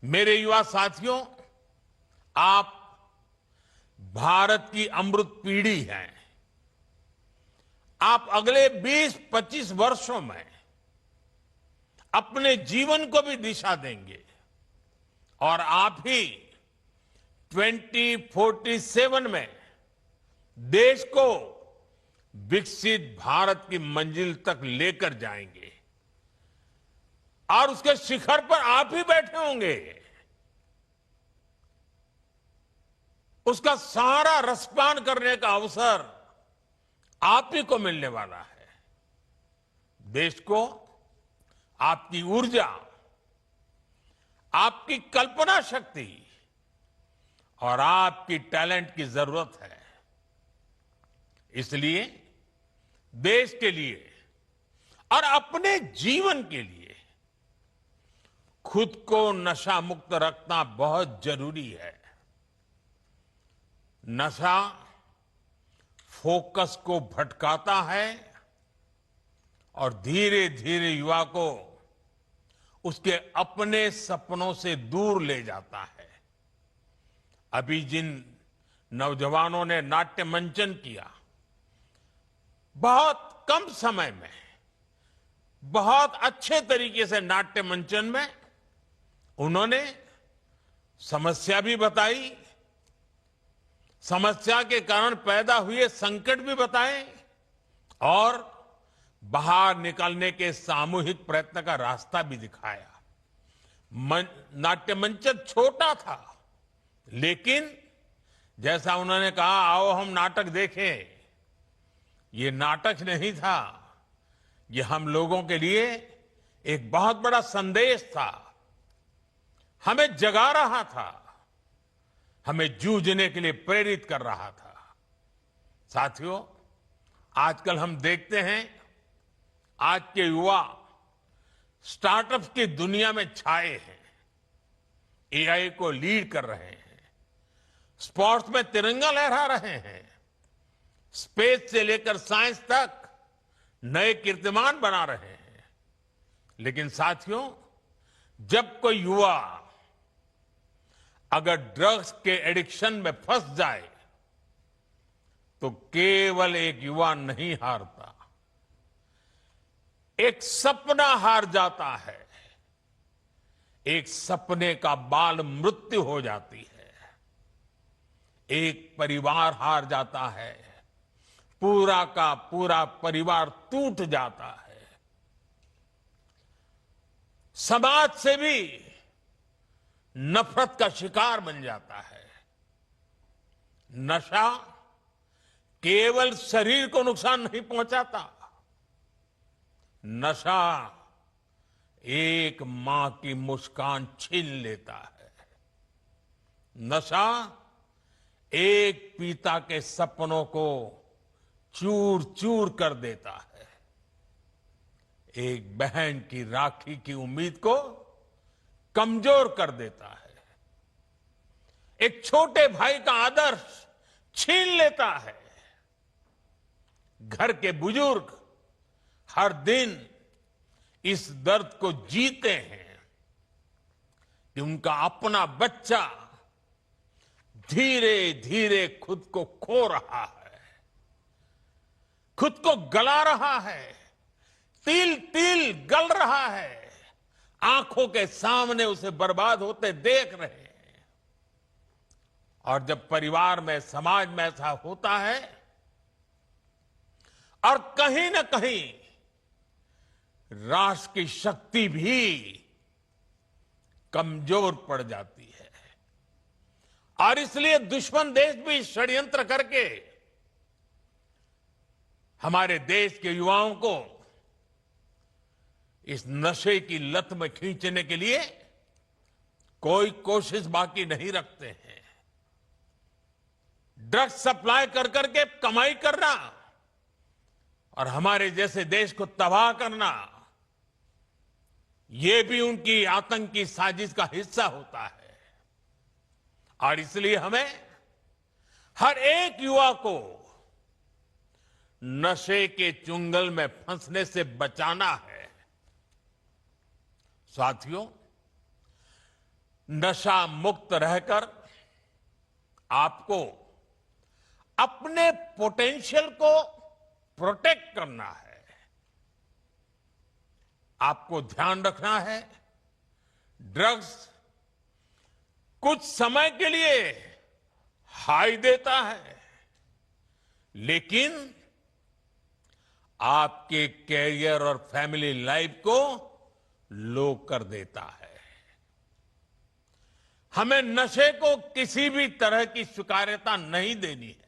मेरे युवा साथियों, आप भारत की अमृत पीढ़ी हैं। आप अगले 20-25 वर्षों में अपने जीवन को भी दिशा देंगे और आप ही 2047 में देश को विकसित भारत की मंजिल तक लेकर जाएंगे और उसके शिखर पर आप ही बैठे होंगे। उसका सारा रसपान करने का अवसर आप ही को मिलने वाला है। देश को आपकी ऊर्जा, आपकी कल्पना शक्ति और आपकी टैलेंट की जरूरत है। इसलिए देश के लिए और अपने जीवन के लिए खुद को नशा मुक्त रखना बहुत जरूरी है। नशा फोकस को भटकाता है और धीरे धीरे युवा को उसके अपने सपनों से दूर ले जाता है। अभी जिन नौजवानों ने नाट्य मंचन किया, बहुत कम समय में बहुत अच्छे तरीके से नाट्य मंचन में उन्होंने समस्या भी बताई, समस्या के कारण पैदा हुए संकट भी बताए और बाहर निकलने के सामूहिक प्रयत्न का रास्ता भी दिखाया। नाट्य मंचन छोटा था, लेकिन जैसा उन्होंने कहा, आओ हम नाटक देखें, ये नाटक नहीं था, ये हम लोगों के लिए एक बहुत बड़ा संदेश था। हमें जगा रहा था, हमें जूझने के लिए प्रेरित कर रहा था। साथियों, आजकल हम देखते हैं आज के युवा स्टार्टअप्स की दुनिया में छाए हैं, एआई को लीड कर रहे हैं, स्पोर्ट्स में तिरंगा लहरा रहे हैं, स्पेस से लेकर साइंस तक नए कीर्तिमान बना रहे हैं। लेकिन साथियों, जब कोई युवा अगर ड्रग्स के एडिक्शन में फंस जाए तो केवल एक युवा नहीं हारता, एक सपना हार जाता है, एक सपने का बाल मृत्यु हो जाती है, एक परिवार हार जाता है, पूरा का पूरा परिवार टूट जाता है, समाज से भी नफरत का शिकार बन जाता है। नशा केवल शरीर को नुकसान नहीं पहुंचाता, नशा एक मां की मुस्कान छीन लेता है, नशा एक पिता के सपनों को चूर चूर कर देता है, एक बहन की राखी की उम्मीद को कमजोर कर देता है, एक छोटे भाई का आदर्श छीन लेता है। घर के बुजुर्ग हर दिन इस दर्द को जीते हैं कि उनका अपना बच्चा धीरे धीरे खुद को खो रहा है, खुद को गला रहा है, तिल तिल गल रहा है, आंखों के सामने उसे बर्बाद होते देख रहे हैं। और जब परिवार में, समाज में ऐसा होता है और कहीं ना कहीं राष्ट्र की शक्ति भी कमजोर पड़ जाती है और इसलिए दुश्मन देश भी षड्यंत्र करके हमारे देश के युवाओं को इस नशे की लत में खींचने के लिए कोई कोशिश बाकी नहीं रखते हैं। ड्रग्स सप्लाई कर करके कमाई करना और हमारे जैसे देश को तबाह करना, ये भी उनकी आतंकी साजिश का हिस्सा होता है। और इसलिए हमें हर एक युवा को नशे के चुंगल में फंसने से बचाना है। साथियों, नशा मुक्त रहकर आपको अपने पोटेंशियल को प्रोटेक्ट करना है। आपको ध्यान रखना है, ड्रग्स कुछ समय के लिए हाई देता है, लेकिन आपके कैरियर और फैमिली लाइफ को लो कर देता है। हमें नशे को किसी भी तरह की स्वीकार्यता नहीं देनी है।